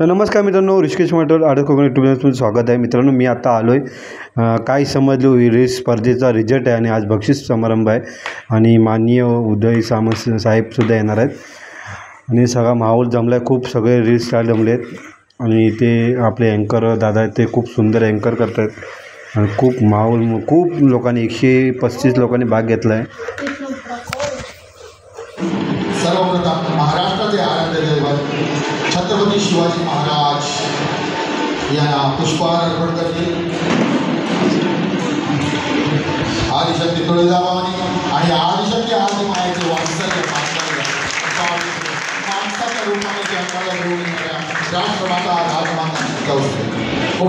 तर नमस्कार मित्रांनो, ऋषिकेश मटर आडत कोकण यूट्यूब चॅनलमध्ये स्वागत आहे. मित्रांनो, मी आता आलो आहे काय समजलो रेस स्पर्धेचा रिझल्ट आहे आणि आज बक्षीस समारंभ आहे आणि माननीय उदय सामंत साहेबसुद्धा येणार आहेत आणि सगळा माहोल जमला आहे. खूप सगळे रील स्टार जमले आहेत आणि ते आपले अँकर दादा आहेत, ते खूप सुंदर अँकर करत आहेत आणि खूप माहोल खूप लोकांनी 135 लोकांनी भाग घेतला आहे. सर्वप्रथम महाराष्ट्राचे आराध्य दैवत छत्रपती शिवाजी महाराज यांना पुष्पहार अर्पण करतील. आदिशक्ती तुळजाभवानी आणि आदिशक्ती आदिमायेचे वात्सल्य माणसाच्या रूपाने जन्माला घेऊन येणाऱ्या राष्ट्रमाता राजमाता जिजाऊ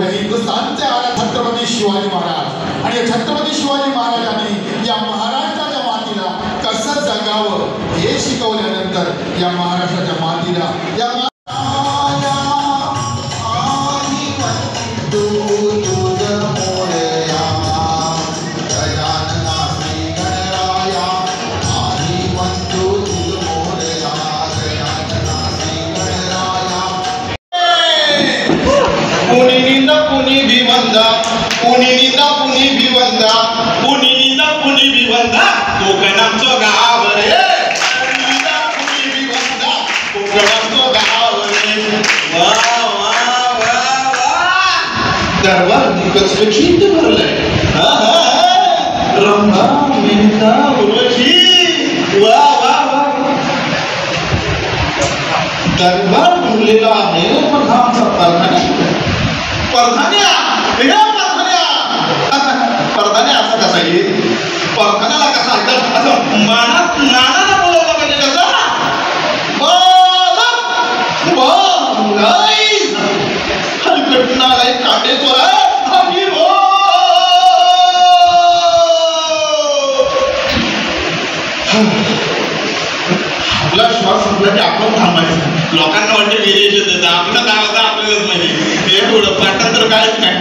हिंदुस्थानचे आराध्य छत्रपती शिवाजी महाराज आणि छत्रपती शिवाजी महाराजांनी या महाराष्ट्राच्या मातीला कसं जगावं हे शिकवल्यानंतर या महाराष्ट्राच्या मातीला या कोकणाचं गाव रे, कोकणाचं गाव रे, वा वा वा वा. दरबार कसलं खिंड भरलंय, रंभा मेहता उर्वशी, वा वा वा. दरबार भरलेला आहे. मग आमचा परधान्या असा कसा येईल? परधान्याला कसा असं मानात नानाला बोलवलं पाहिजे कसं हलकटणाला एक काटे चोरा आपला श्वास संपला की आपण थांबायचं. लोकांना वाटते व्हेरिएशन देतं, आपलं काय होतं आपल्यालाच माहिती. हे थोडं पाठांतर काहीच नाही.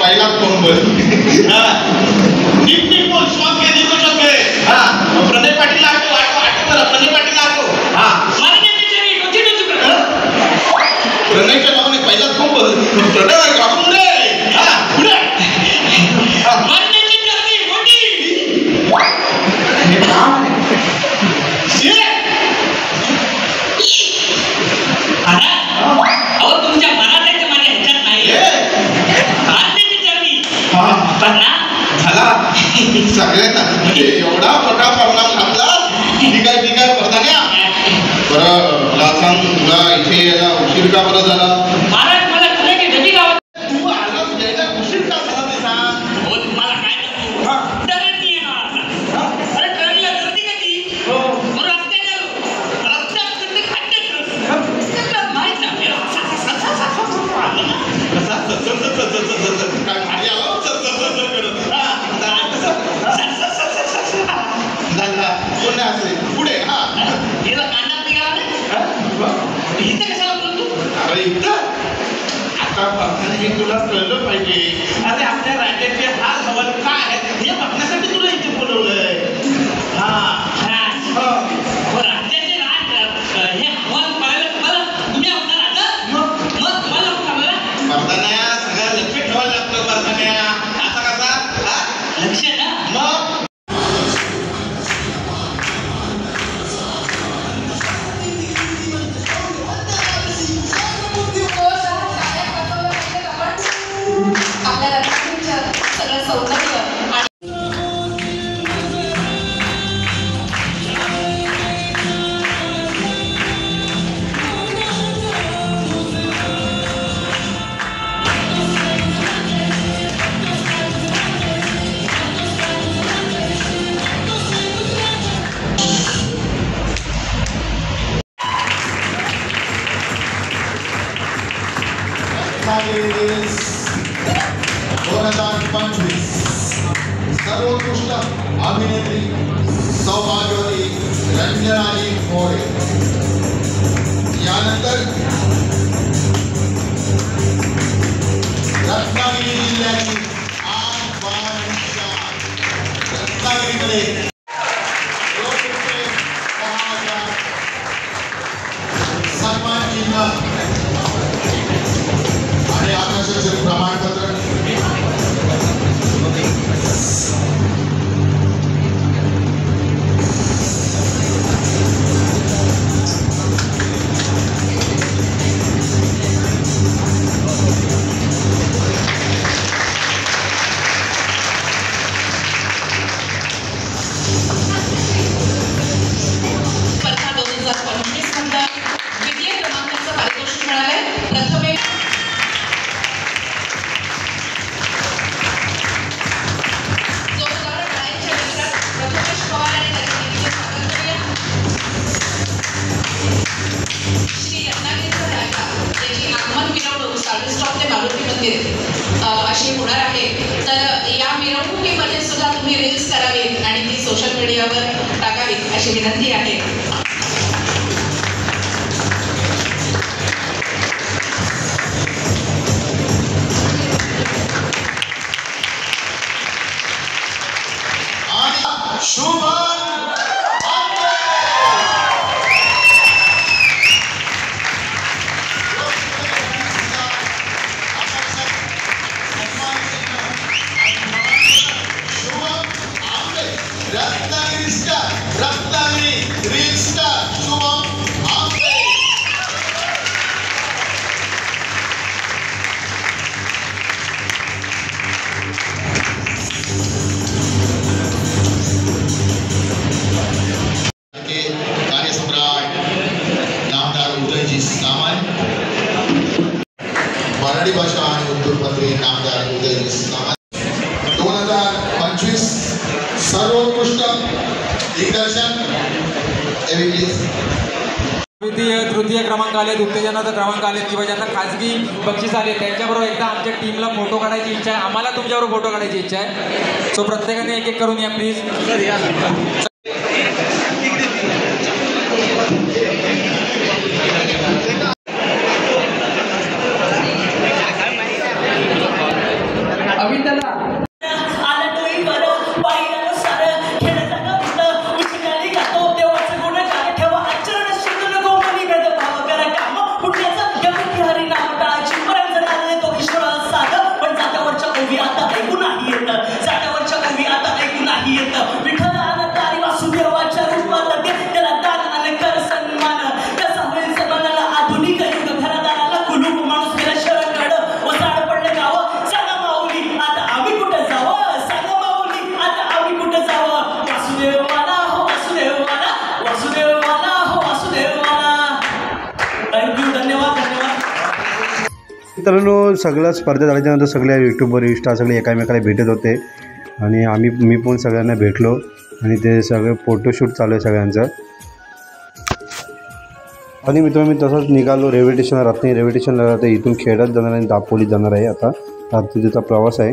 पहिला फोन बोल नीट नीट बोल, श्वास घे, दीर्घ श्वास घे. प्रणय पाटील आठव प्रणय पाटील आठव. प्रणयच्या नावाने पहिलाच फोन बोल. प्रणय काढून रे पुढे तुमच्या मनात आहे माझ्या ह्याच्यात नाही झाला सगळ्यांना एवढा मोठा प्रॉब्लेम घातला. ठीक आहे परधान्या, बरं मला सांग, तुला इथे यायला उशीर का बरं झाला? महाराज मला तू आलाच यायला उशीर का झाला ते सांग. हो तुम्हाला काय ट्रेन येणार. अरे ट्रेनला गर्दी कधी रस्त्यात गर्दी खड्डे माहित नाही काय भारी आलो कोण असले पुढे. कांदा निघाला इथं कशाला बोलतो? अरे इथं आता बघताना हे तुला कळलं पाहिजे. अरे आपल्या राज्याचे हाल हवाल काय आहेत हे बघण्यासाठी तुला इथे बोलवलंय. राज्याचे राज हे हवाल पाहिलं मला तुम्ही आपला राजा मग तुम्हाला बघताना सगळं लक्ष ठेवायला लागतं. बघताना असा कसा लक्ष ना मग आपल्या राज्यातील सगळं सौंदर्य रत्नागिरी 2025 सर्वोत्कृष्ट अभिनेत्री सौभाग्यवती रंजनाजी मोरे. यानंतर रत्नागिरी जिल्ह्याची रत्नागिरीमध्ये सन्मान चिन्ह आणि आकर्षक प्रमाणपत्र. अशी होणार आहे. तर या मिरवणुकीमध्ये सुद्धा तुम्ही रील्स करावीत आणि ती सोशल मीडियावर टाकावीत अशी विनंती आहे. मराठी भाषा आणि उद्योग मंत्री नामदार उदयजी सामंत. 2025 सर्वोत्कृष्ट दिग्दर्शन तृतीय क्रमांक आले, उत्तेजनाचा क्रमांक आले किंवा ज्यांना खाजगी बक्षीस आले त्यांच्याबरोबर एकदा आमच्या टीमला फोटो काढायची इच्छा आहे. आम्हाला तुमच्याबरोबर फोटो काढायची इच्छा आहे. सो प्रत्येकाने एक एक करून या प्लीज. मित्रांनो, सगळ्या स्पर्धा झाल्याच्यानंतर सगळ्या यूट्यूबवर इंस्टा सगळे एकामेकाला भेटत होते आणि मी पण सगळ्यांना भेटलो आणि ते सगळे फोटोशूट चालू आहे सगळ्यांचं. आणि मित्रांनो, मी तसंच निघालो रेल्वे स्टेशनला. रत्नागिरी रेल्वे स्टेशनला इथून खेड्यात जाणार आणि दापोलीत जाणार आहे. आता रात्रीचा प्रवास आहे.